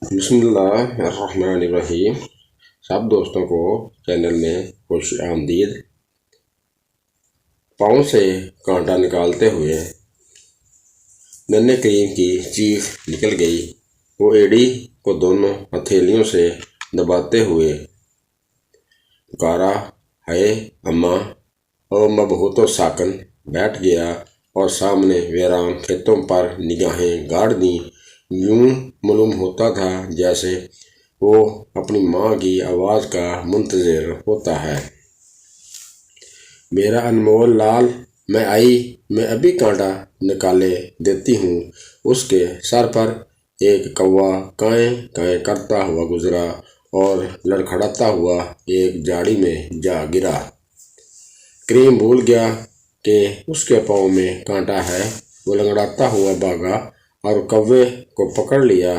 بسم اللہ الرحمن الرحیم۔ سب دوستوں کو چینل میں خوش آمدید۔ پاؤں سے کانٹا نکالتے ہوئے ننھے کریم کی چیخ نکل گئی۔ وہ ایڑی کو دونوں ہتھیلیوں سے دباتے ہوئے پکارا، ہائے اماں! او مبہوت و ساکن بیٹھ گیا اور سامنے ویران کھیتوں پر نگاہیں گاڑ دیں۔ یوں معلوم ہوتا تھا جیسے وہ اپنی ماں کی آواز کا منتظر ہوتا ہے۔ میرا انمول لال، میں آئی، میں ابھی کانٹا نکالے دیتی ہوں۔ اس کے سر پر ایک کوا کائیں کائیں کرتا ہوا گزرا اور لڑکھڑاتا ہوا ایک جھاڑی میں جا گرا۔ کریم بھول گیا کہ اس کے پاؤں میں کانٹا ہے۔ وہ لنگڑاتا ہوا بھاگا اور کوے کو پکڑ لیا۔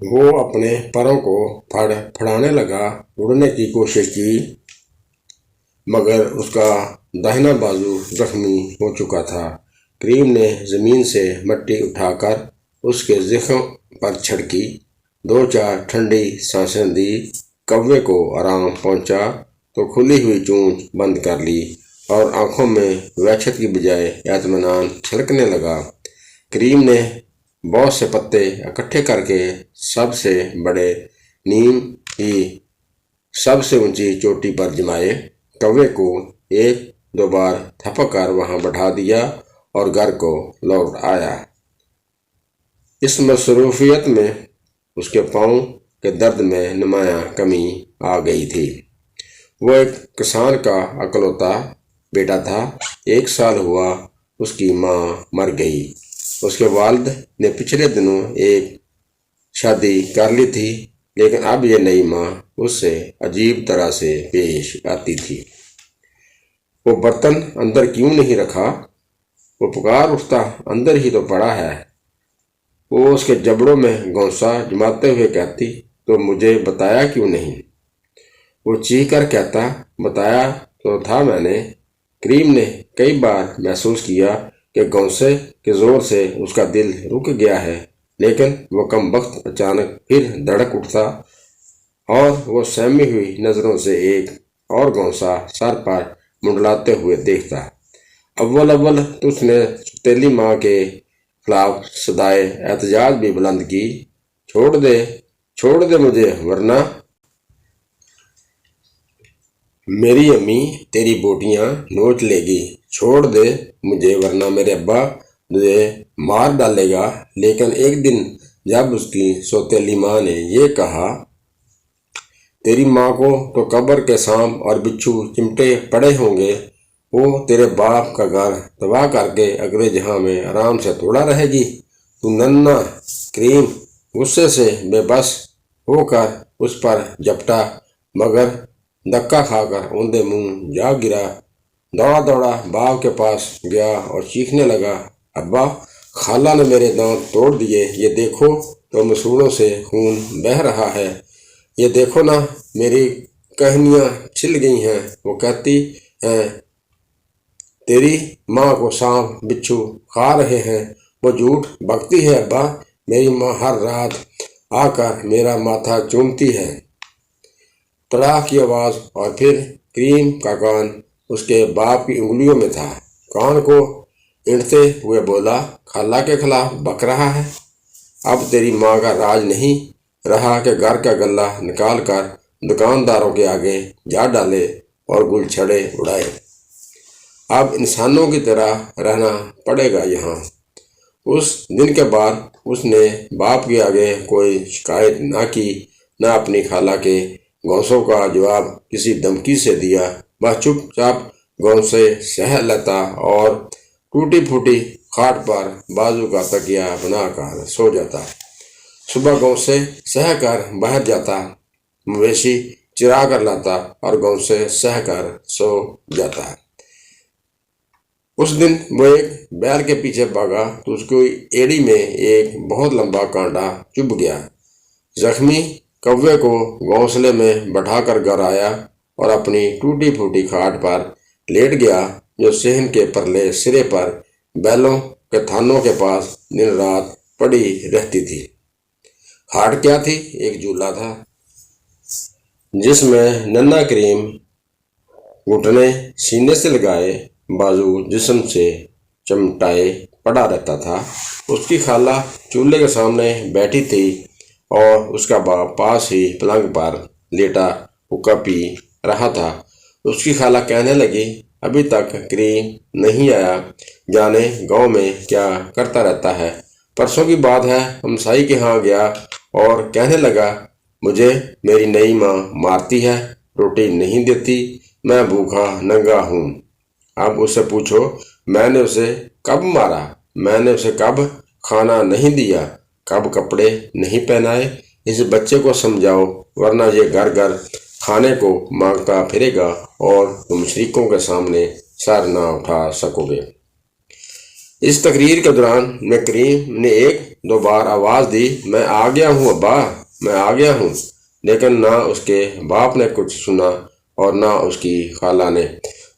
وہ اپنے پروں کو پھڑانے لگا، اڑنے کی کوشش کی، مگر اس کا داہنا بازو زخمی ہو چکا تھا۔ کریم نے زمین سے مٹی اٹھا کر اس کے زخم پر چھڑکی، دو چار ٹھنڈی سانسیں دی۔ کوے کو آرام پہنچا تو کھلی ہوئی چونچ بند کر لی اور آنکھوں میں وحشت کی بجائے اطمینان چھلکنے لگا۔ کریم نے بہت سے پتے اکٹھے کر کے سب سے بڑے نیم کی سب سے اونچی چوٹی پر جمائے۔ کوے کو ایک دو بار تھپک کر وہاں بٹھا دیا اور گھر کو لوٹ آیا۔ اس مصروفیت میں اس کے پاؤں کے درد میں نمایاں کمی آ گئی تھی۔ وہ ایک کسان کا اکلوتا بیٹا تھا۔ 1 سال ہوا اس کی ماں مر گئی۔ اس کے والد نے پچھلے دنوں ایک شادی کر لی تھی، لیکن اب یہ نئی ماں اس سے عجیب طرح سے پیش آتی تھی۔ وہ برتن اندر کیوں نہیں رکھا؟ وہ پکار اٹھتا، اندر ہی تو پڑا ہے۔ وہ اس کے جبڑوں میں گھونسا جماتے ہوئے کہتی، تو مجھے بتایا کیوں نہیں؟ وہ چیخ کر کہتا، بتایا تو تھا میں نے۔ کریم نے کئی بار محسوس کیا کہ گھونسے کے زور سے اس کا دل رک گیا ہے، لیکن وہ کم بخت اچانک پھر دھڑک اٹھتا اور وہ سہمی ہوئی نظروں سے ایک اور گھونسا سر پر منڈلاتے ہوئے دیکھتا۔ اول تو اس نے سوتیلی ماں کے خلاف صدائے احتجاج بھی بلند کی، چھوڑ دے مجھے ورنہ میری امی تیری بوٹیاں نوچ لے گی، چھوڑ دے مجھے ورنہ میرے ابا تجھے مار ڈالے گا۔ لیکن ایک دن جب اس کی سوتیلی ماں نے یہ کہا، تیری ماں کو تو قبر کے سانپ اور بچھو چمٹے پڑے ہوں گے، وہ تیرے باپ کا گھر تباہ کر کے اگلے جہاں میں آرام سے تھوڑا رہے گی۔ تو ننھا کریم غصے سے بے بس ہو کر اس پر جھپٹا، مگر دھکا کھا کر اوندے منہ جا گرا۔ دوڑا باپ کے پاس گیا اور چیخنے لگا، ابا! خالہ نے میرے دانت توڑ دیے، یہ دیکھو تو مسوڑوں سے خون بہہ رہا ہے، یہ دیکھو نا میری کہنیاں چھل گئی ہیں۔ وہ کہتی ہیں تیری ماں کو سانپ بچھو کھا رہے ہیں، وہ جھوٹ بکتی ہے ابا، میری ماں ہر رات آ کر میرا ماتھا چومتی ہے۔ تڑاک کی آواز اور پھر کریم کا کان اس کے باپ کی انگلیوں میں تھا۔ کان کو اینٹھتے ہوئے بولا، خالہ کے خلاف بک رہا ہے؟ اب تیری ماں کا راج نہیں رہا کہ گھر کا غلہ نکال کر دکانداروں کے آگے جا ڈالے اور گل چھڑے اڑائے۔ اب انسانوں کی طرح رہنا پڑے گا یہاں۔ اس دن کے بعد اس نے باپ کے آگے کوئی شکایت نہ کی، نہ اپنی خالہ کے گھونسوں کا جواب کسی دھمکی سے دیا۔ بس چپ چاپ گھونسے سہ لیتا اور ٹوٹی پھوٹی کھاٹ پر بازو کا تکیہ بنا کر سو جاتا۔ صبح گھونسے سہ کر باہر جاتا، مویشی چرا کر لاتا اور گھونسے سہ کر سو جاتا۔ اس دن وہ ایک بیل کے پیچھے بھاگا تو اس کی ایڑی میں ایک بہت لمبا کانٹا چبھ گیا۔ زخمی کوے کو گھونسلے میں بٹھا کر گھر آیا اور اپنی ٹوٹی پھوٹی کھاٹ پر لیٹ گیا، جو صحن کے پرلے سرے پر بیلوں کے تھانوں کے پاس دن رات پڑی رہتی تھی۔ ہاٹ کیا تھی؟ ایک جھولا تھا جس میں ننا کریم گھٹنے سینے سے لگائے بازو جسم سے چمٹائے پڑا رہتا تھا۔ اس کی خالہ چولہے کے سامنے بیٹھی تھی اور اس کا باپ پاس ہی پلنگ پر لیٹا حقہ پی رہا تھا۔ اس کی خالہ کہنے لگی، ابھی تک کریم نہیں آیا، جانے گاؤں میں کیا کرتا رہتا ہے۔ پرسوں کی بات ہے، ہمسائی کے ہاں گیا اور کہنے لگا، مجھے میری نئی ماں مارتی ہے، روٹی نہیں دیتی، میں بھوکا ننگا ہوں۔ اب اس سے پوچھو، میں نے اسے کب مارا؟ میں نے اسے کب کھانا نہیں دیا، کب کپڑے نہیں پہنائے؟ اس بچے کو سمجھاؤ، ورنہ یہ گھر گھر کھانے کو مانگتا پھرے گا اور تم شریکوں کے سامنے سر نہ اٹھا سکو گے۔ اس تقریر کے دوران میں کریم نے ایک دو بار آواز دی، میں آ گیا ہوں ابا، میں آ گیا ہوں، لیکن نہ اس کے باپ نے کچھ سنا اور نہ اس کی خالہ نے۔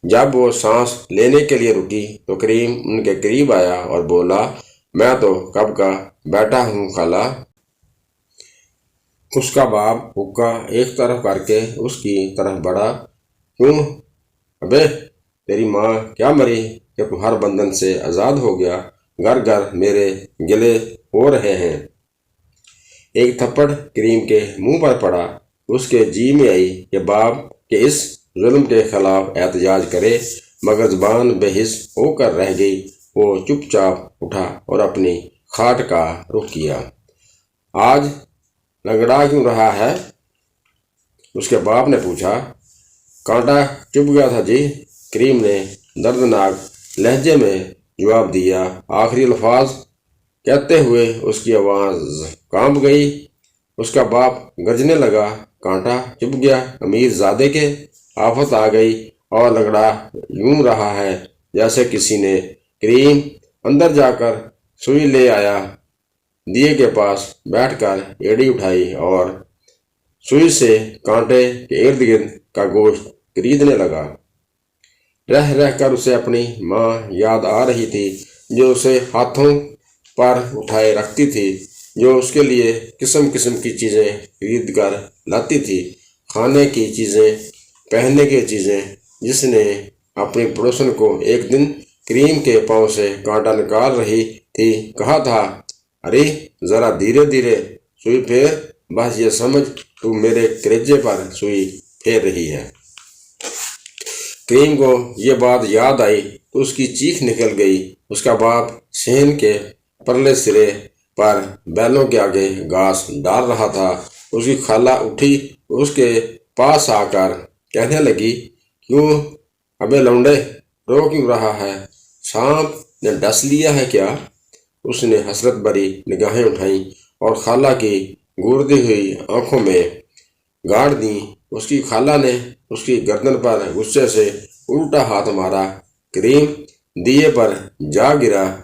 جب وہ سانس لینے کے لیے رکی تو کریم ان کے قریب آیا اور بولا، میں تو کب کا بیٹھا ہوں خالہ۔ اس کا باپ حقہ ایک طرف کر کے اس کی طرف بڑھا، کیوں ابے، تیری ماں کیا مری کہ تو ہر بندھن سے آزاد ہو گیا؟ گھر گھر میرے گلے ہو رہے ہیں۔ ایک تھپڑ کریم کے منہ پر پڑا۔ اس کے جی میں آئی کہ باپ کے اس ظلم کے خلاف احتجاج کرے، مگر زبان بے حس ہو کر رہ گئی۔ وہ چپ چاپ اٹھا اور اپنی کھاٹ کا رخ کیا۔ آج لنگڑا کیوں رہا ہے؟ اس کے باپ نے پوچھا۔ کانٹا چبھ گیا تھا جی، کریم نے دردناک لہجے میں جواب دیا۔ آخری الفاظ کہتے ہوئے اس کی آواز کانپ گئی۔ اس کا باپ گرجنے لگا، کانٹا چبھ گیا؟ امیر زادے کے آفت آ گئی اور لنگڑا یوں رہا ہے جیسے کسی نے۔ کریم اندر جا کر سوئی لے آیا، دیے کے پاس بیٹھ کر ایڑی اٹھائی اور سوئی سے کانٹے کے ارد گرد کا گوشت گریدنے لگا۔ رہ رہ کر اسے اپنی ماں یاد آ رہی تھی، جو اسے ہاتھوں پر اٹھائے رکھتی تھی، جو اس کے لیے قسم قسم کی چیزیں خرید کر لاتی تھی، کھانے کی چیزیں، پہننے کی چیزیں۔ جس نے اپنی پڑوسن کو ایک دن کریم کے پاؤں سے کانٹا نکال رہی تھی کہا تھا، ارے ذرا دھیرے دھیرے سوئی پھیر، بس یہ سمجھ تو میرے کلیجے پر سوئی پھیر رہی ہے۔ کریم کو یہ بات یاد آئی تو اس کی چیخ نکل گئی۔ اس کا باپ صحن کے پرلے سرے پر بیلوں کے آگے گھاس ڈال رہا تھا۔ اس کی خالہ اٹھی، اس کے پاس آ کر کہنے لگی، کیوں ابے لونڈے، رو کیوں رہا ہے؟ سانپ نے ڈس لیا ہے کیا؟ اس نے حسرت بھری نگاہیں اٹھائیں اور خالہ کی گوردی ہوئی آنکھوں میں گاڑ دیں۔ اس کی خالہ نے اس کی گردن پر غصے سے الٹا ہاتھ مارا۔ کریم دیے پر جا گرا،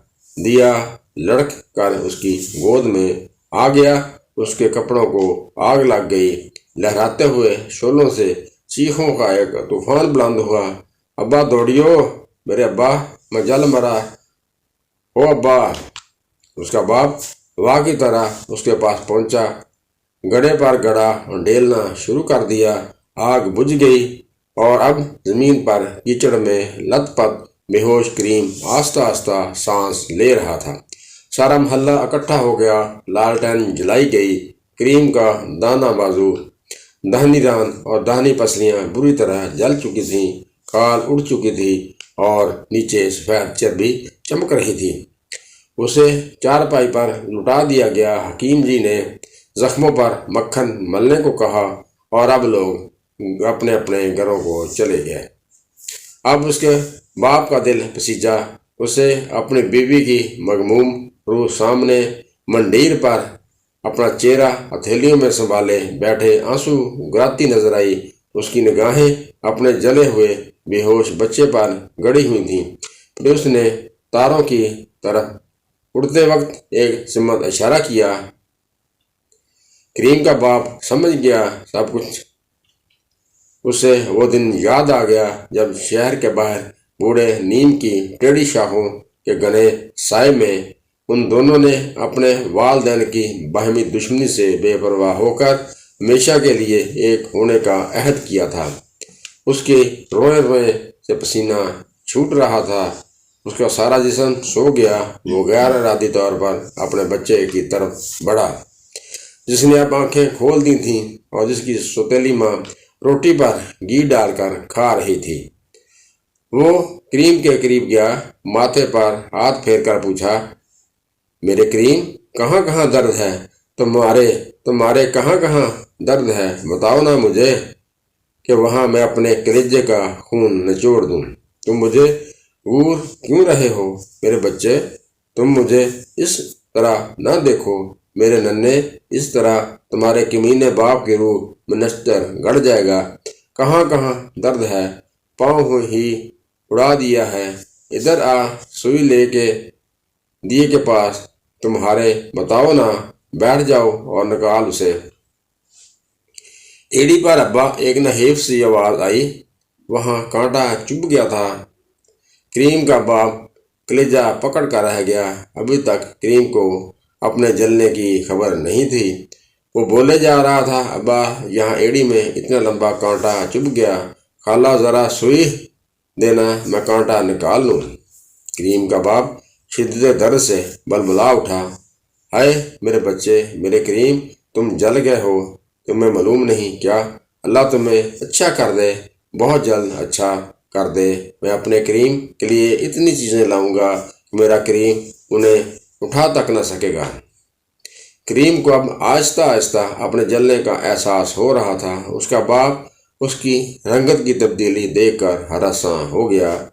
دیا لڑک کر اس کی گود میں آ گیا۔ اس کے کپڑوں کو آگ لگ گئی۔ لہراتے ہوئے شعلوں سے چیخوں کا ایک طوفان بلند ہوا، ابا دوڑیو، میرے ابا، میں جل مرا، او ابا۔ اس کا باپ ہوا کی طرح اس کے پاس پہنچا، گڑھے پر گڑھا ڈھیلنا شروع کر دیا۔ آگ بجھ گئی اور اب زمین پر کیچڑ میں لت پت بے ہوش کریم آہستہ آہستہ سانس لے رہا تھا۔ سارا محلہ اکٹھا ہو گیا، لالٹین جلائی گئی۔ کریم کا دانا بازو، دہنی ران اور دہنی پسلیاں بری طرح جل چکی تھیں، کھال اڑ چکی تھی اور نیچے سفید چربی چمک رہی تھی۔ اسے چارپائی پر لٹا دیا گیا۔ حکیم جی نے زخموں پر مکھن ملنے کو کہا اور اب لوگ اپنے اپنے گھروں کو چلے گئے۔ اب اس کے باپ کا دل پسیجا۔ اسے اپنی بیوی کی مغموم روح سامنے منڈیر پر اپنا چہرہ ہتھیلیوں میں سنبھالے بیٹھے آنسو گراتی نظر آئی۔ اس کی نگاہیں اپنے جلے ہوئے بے ہوش بچے پر گڑی ہوئی تھیں۔ پھر اس نے تاروں کی طرف اڑتے وقت ایک سمت اشارہ کیا۔ کریم کا باپ سمجھ گیا سب کچھ۔ اسے وہ دن یاد آ گیا جب شہر کے باہر بوڑھے نیم کی ٹیڑھی شاخوں کے گھنے سائے میں ان دونوں نے اپنے والدین کی باہمی دشمنی سے بے پرواہ ہو کر ہمیشہ کے لیے ایک ہونے کا عہد کیا تھا۔ اس کے روئے روئے سے پسینہ چھوٹ رہا تھا، اس کا سارا جسم سو گیا۔ وہ غیر ارادی طور پر اپنے بچے کی طرف بڑھا جس نے اب آنکھیں کھول دی تھیں اور جس کی سوتیلی ماں روٹی پر گھی ڈال کر کھا رہی تھی۔ وہ کریم کے قریب گیا، ماتھے پر ہاتھ پھیر کر پوچھا، میرے کریم، کہاں کہاں درد ہے؟ تمہارے کہاں کہاں درد ہے؟ بتاؤ نا مجھے کہ وہاں میں اپنے کلیجے کا خون نچوڑ دوں۔ تم مجھے گور کیوں رہے ہو میرے بچے؟ تم مجھے اس طرح نہ دیکھو میرے ننھے، اس طرح تمہارے کمینے باپ کی روح میں نشتر گڑ جائے گا۔ کہاں کہاں درد ہے؟ پاؤں ہی اڑا دیا ہے۔ ادھر آ، سوئی لے کے دیے کے پاس تمہارے، بتاؤ نا، بیٹھ جاؤ اور نکال اسے۔ ایڑی پر ابا ایک نحیف سی آواز آئی۔ وہاں کانٹا چبھ گیا تھا۔ کریم کا باپ کلیجہ پکڑ کر رہ گیا۔ ابھی تک کریم کو اپنے جلنے کی خبر نہیں تھی۔ وہ بولے جا رہا تھا، ابا، یہاں ایڑی میں اتنا لمبا کانٹا چبھ گیا، خالہ ذرا سوئی دینا، میں کانٹا نکال لوں۔ کریم کا باپ شدید درد سے بلبلا اٹھا۔ ہائے میرے بچے، میرے کریم، تم جل گئے ہو، تمہیں معلوم نہیں کیا؟ اللہ تمہیں اچھا کر دے، بہت جلد اچھا کر دے۔ میں اپنے کریم کے لیے اتنی چیزیں لاؤں گا کہ میرا کریم انہیں اٹھا تک نہ سکے گا۔ کریم کو اب آہستہ آہستہ اپنے جلنے کا احساس ہو رہا تھا۔ اس کا باپ اس کی رنگت کی تبدیلی دیکھ کر ہراساں ہو گیا۔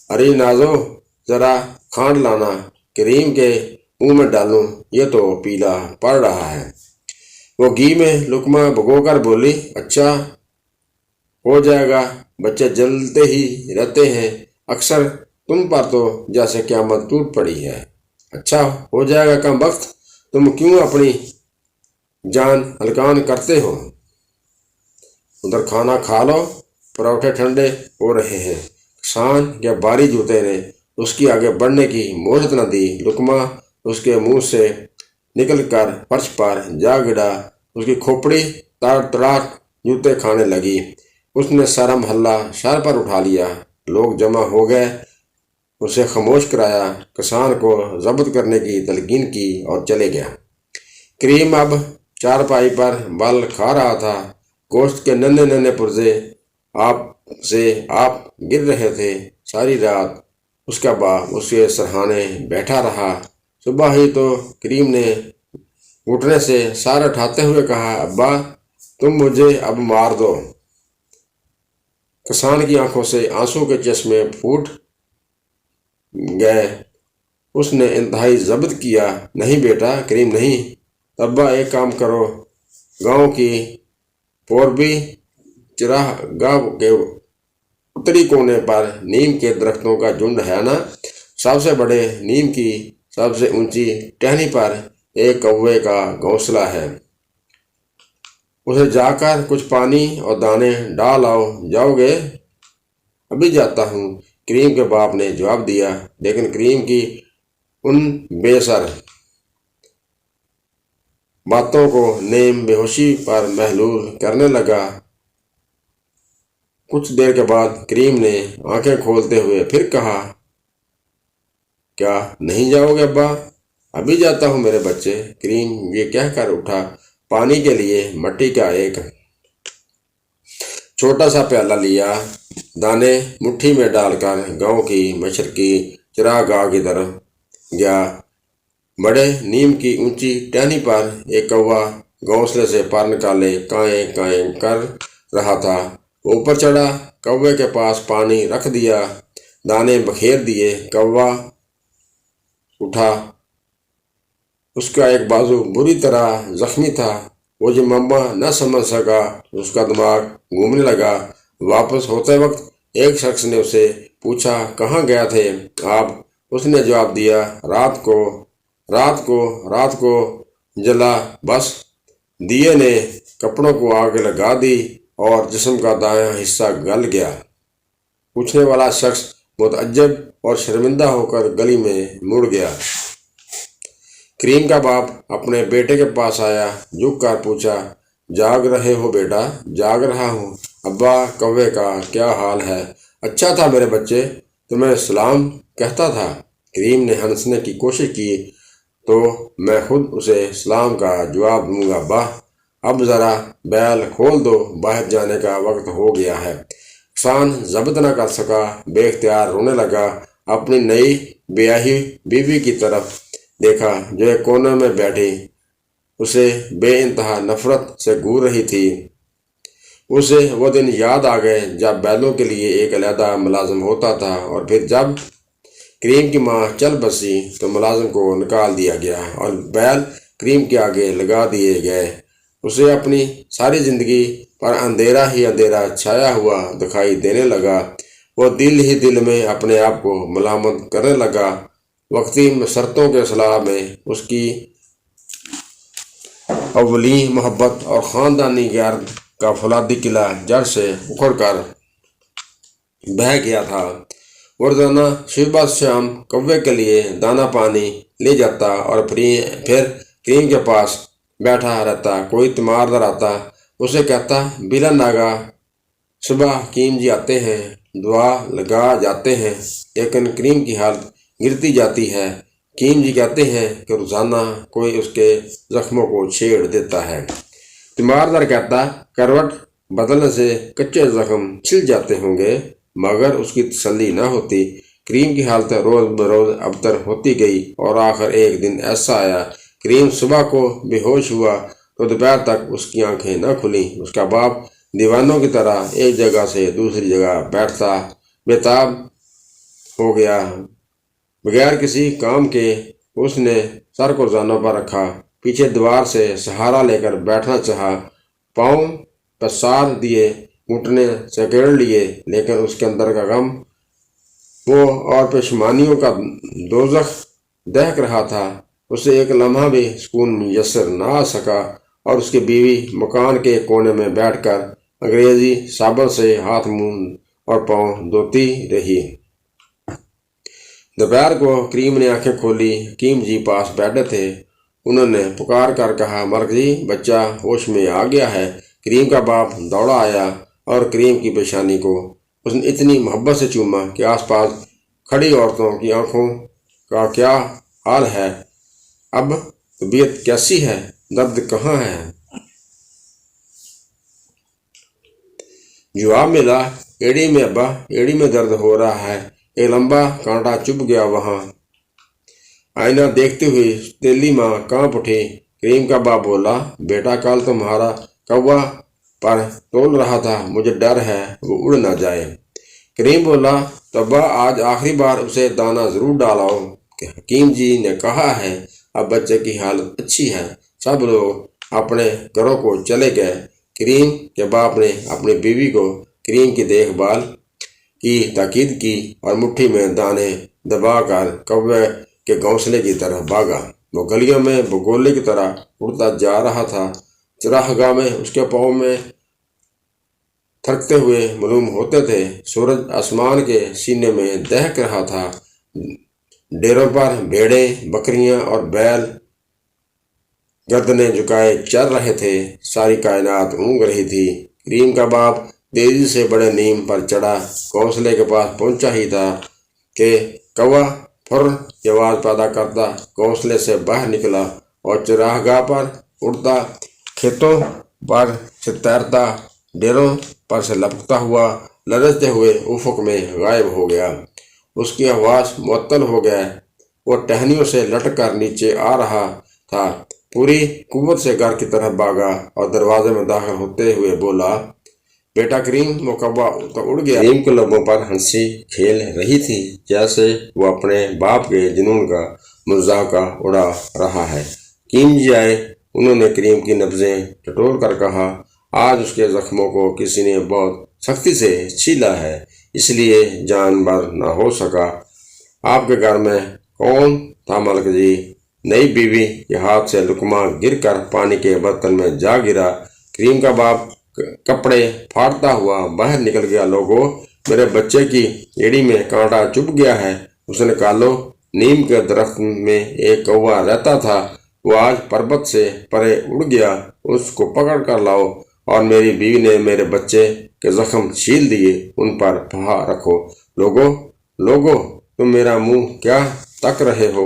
ارے نازو، ذرا کھانڈ لانا، کریم کے منہ میں ڈالوں، یہ تو پیلا پڑ رہا ہے۔ وہ گھی میں لقمہ بھگو کر بولی، اچھا ہو جائے گا، بچے جلتے ہی رہتے ہیں اکثر، تم پر تو جیسے قیامت ٹوٹ پڑی ہے۔ اچھا ہو جائے گا کم وقت، تم کیوں اپنی جان ہلکان کرتے ہو؟ ادھر کھانا کھا لو، پروٹھے ٹھنڈے ہو رہے ہیں۔ کسان کے باری جوتے نے اس کی آگے بڑھنے کی مہلت نہ دی۔ لقمہ اس کے منہ سے نکل کر فرش پر جا گرا۔ اس کی کھوپڑی تڑ تڑاک جوتے کھانے لگی۔ اس نے سارا محلہ سر پر اٹھا لیا۔ لوگ جمع ہو گئے، اسے خاموش کرایا، کسان کو ضبط کرنے کی تلقین کی اور چلے گیا۔ کریم اب چارپائی پر بل کھا رہا تھا۔ گوشت کے ننھے ننھے پرزے آپ گر رہے تھے۔ ساری رات اس کا باپ اس کے سرہانے بیٹھا رہا۔ صبح ہی تو کریم نے گھٹنے سے سر اٹھاتے ہوئے کہا، ابا، تم مجھے اب مار دو۔ کسان کی آنکھوں سے آنسو کے چشمے پھوٹ گئے۔ اس نے انتہائی ضبط کیا، نہیں بیٹا، کریم نہیں۔ ابا ایک کام کرو، گاؤں کی پوربی چراہ گاہ کے اتری کونے پر نیم کے درختوں کا جھنڈ ہے نا، سب سے بڑے نیم کی سب سے اونچی ٹہنی پر ایک کوے کا گھونسلہ ہے، اسے جا کر کچھ پانی اور دانے ڈال آؤ۔ جاؤ گے؟ ابھی جاتا ہوں، کریم کے باپ نے جواب دیا۔ لیکن کریم کی ان بے سر باتوں کو نیم بے ہوشی پر محلول کرنے لگا۔ کچھ دیر کے بعد کریم نے آنکھیں کھولتے ہوئے پھر کہا، کیا نہیں جاؤ گے ابا؟ ابھی جاتا ہوں میرے بچے۔ کریم یہ کہہ کر اٹھا۔ پانی کے لیے مٹی کا ایک چھوٹا سا پیالہ لیا، دانے مٹھی میں ڈال کر گاؤں کی مشرقی چراہ گاہ کی طرف گیا۔ بڑے نیم کی اونچی ٹہنی پر ایک کوا گھونسلے سے پر نکالے کائیں کائیں کر رہا تھا۔ اوپر چڑھا، کوے کے پاس پانی رکھ دیا، دانے بکھیر دیے۔ کوا اٹھا، اس کا ایک بازو بری طرح زخمی تھا۔ وہ جو مما نہ سمجھ سکا، اس کا دماغ گھومنے لگا۔ واپس ہوتے وقت ایک شخص نے اسے پوچھا، کہاں گیا تھے آپ؟ اس نے جواب دیا، رات کو جلا، بس دیے نے کپڑوں کو آگ لگا دی اور جسم کا دایاں حصہ گل گیا۔ پوچھنے والا شخص متعجب اور شرمندہ ہو کر گلی میں مڑ گیا۔ کریم کا باپ اپنے بیٹے کے پاس آیا، جھک کر پوچھا، جاگ رہے ہو بیٹا؟ جاگ رہا ہوں ابا، کوے کا کیا حال ہے؟ اچھا تھا میرے بچے، تمہیں سلام کہتا تھا۔ کریم نے ہنسنے کی کوشش کی، تو میں خود اسے سلام کا جواب دوں گا ابا، اب ذرا بیل کھول دو، باہر جانے کا وقت ہو گیا ہے۔ احسان ضبط نہ کر سکا، بے اختیار رونے لگا، اپنی نئی بیاہی بیوی کی طرف دیکھا جو ایک کونے میں بیٹھی اسے بے انتہا نفرت سے گھور رہی تھی۔ اسے وہ دن یاد آ گئے جب بیلوں کے لیے ایک علیحدہ ملازم ہوتا تھا، اور پھر جب کریم کی ماں چل بسی تو ملازم کو نکال دیا گیا اور بیل کریم کے آگے لگا دیے گئے۔ اسے اپنی ساری زندگی پر اندھیرا ہی اندھیرا چھایا ہوا دکھائی دینے لگا۔ وہ دل ہی دل میں اپنے آپ کو ملامت کرنے لگا۔ وقتی مسرتوں کے سلسلہ میں اس کی اولی محبت اور خاندانی گرد کا فولادی قلعہ جڑ سے اکھڑ کر بہہ گیا تھا۔ وہ روزانہ صبح شام کوے کے لیے دانہ پانی لے جاتا اور پھر کریم کے پاس بیٹھا رہتا۔ کوئی تیماردار آتا، اسے کہتا، بلا ناگا صبح حکیم جی آتے ہیں، دعا لگا جاتے ہیں، لیکن کریم کی حالت گرتی جاتی ہے۔ حکیم جی کہتے ہیں کہ روزانہ کوئی اس کے زخموں کو چھیڑ دیتا ہے۔ تیماردار کہتا، کروٹ بدلنے سے کچے زخم چھل جاتے ہوں گے، مگر اس کی تسلی نہ ہوتی۔ کریم کی حالت روز بروز ابتر ہوتی گئی اور آخر ایک دن ایسا آیا، کریم صبح کو بے ہوش ہوا تو دوپہر تک اس کی آنکھیں نہ کھلیں۔ اس کا باپ دیوانوں کی طرح ایک جگہ سے دوسری جگہ بیٹھتا بےتاب ہو گیا۔ بغیر کسی کام کے اس نے سر کو زانوں پر رکھا، پیچھے دیوار سے سہارا لے کر بیٹھنا چاہا، پاؤں پسار دیے، گھٹنے سکیڑ لیے، لیکن اس کے اندر کا غم وہ اور پشیمانیوں کا دوزخ دہک رہا تھا۔ اسے ایک لمحہ بھی سکون میسر نہ آ سکا، اور اس کی بیوی مکان کے کونے میں بیٹھ کر انگریزی صابن سے ہاتھ منہ اور پاؤں دھوتی رہی۔ دوپہر کو کریم نے آنکھیں کھولی، حکیم جی پاس بیٹھے تھے۔ انہوں نے پکار کر کہا، ملک جی، بچہ ہوش میں آ گیا ہے۔ کریم کا باپ دوڑا آیا اور کریم کی پیشانی کو اس نے اتنی محبت سے چوما کہ آس پاس کھڑی عورتوں کی آنکھوں کا کیا حال ہے؟ اب طبیعت کیسی ہے؟ درد کہاں ہے؟ جواب ملا، ایڑی میں ابا، ایڑی میں درد ہو رہا ہے، ایک لمبا کانٹا چبھ گیا وہاں۔ آئینہ دیکھتی ہوئی تیلی ماں کانپ اٹھی۔ کریم کا باپ بولا، بیٹا کل تمہارا کوا پر تول رہا تھا، مجھے ڈر ہے وہ اڑ نہ جائے۔ کریم بولا، تو ابا آج آخری بار اسے دانہ ضرور ڈالاؤ کہ حکیم جی نے کہا ہے۔ اب بچے کی حالت اچھی ہے۔ سب لوگ اپنے گھروں کو چلے گئے۔ کریم کے باپ نے اپنی بیوی کو کریم کی دیکھ بھال کی تاکید کی اور مٹھی میں دانے دبا کر کوے کے گھونسلے کی طرف بھاگا۔ وہ گلیوں میں بگولے کی طرح اڑتا جا رہا تھا۔ چراگاہ میں اس کے پاؤں میں تھرکتے ہوئے معلوم ہوتے تھے۔ سورج آسمان کے سینے میں دہک رہا تھا۔ ڈیروں پر بھیڑیں، بکریاں اور بیل گردنیں جھکائے چل رہے تھے۔ ساری کائنات اونگ رہی تھی۔ کریم کا باپ تیزی سے بڑے نیم پر چڑھا، گھونسلے کے پاس پہنچا ہی تھا کہ کوا پھر کی آواز پیدا کرتا گھونسلے سے باہر نکلا اور چراگاہ پر اڑتا، کھیتوں پر سے تیرتا، ڈیروں پر سے لپکتا ہوا، لرزتے ہوئے افق میں غائب ہو گیا۔ اس کی آواز معطل ہو گئی۔ وہ ٹہنیوں سے لٹک کر نیچے آ رہا تھا، پوری قوت سے گھر کی طرف بھاگا اور دروازے میں داخل ہوتے ہوئے بولا، بیٹا کریم، وہ کوا تو اڑ گیا۔ کریم کے لبوں پر ہنسی کھیل رہی تھی، جیسے وہ اپنے باپ کے جنون کا مذاق اڑا رہا ہے۔ حکیم جی آئے۔ انہوں نے کریم کی نبضیں ٹٹول کر کہا، آج اس کے زخموں کو کسی نے بہت سختی سے چھیلا ہے، اس لیے جان بر نہ ہو سکا۔ آپ کے گھر میں کون تھا ملک جی؟ نئی بیوی کے ہاتھ سے لقمہ گر کر پانی کے برتن میں جا گرا۔ کریم کا باپ کپڑے پھاڑتا ہوا باہر نکل گیا، لوگوں، میرے بچے کی ایڑی میں کانٹا چبھ گیا ہے، اسے نکالو۔ نیم کے درخت میں ایک کوا رہتا تھا، وہ آج پربت سے پرے اڑ گیا، اس کو پکڑ کر لاؤ، اور میری بیوی نے میرے بچے کے زخم چھیل دیے، ان پر پناہ رکھو۔ لوگو، تم میرا منہ کیا تک رہے ہو؟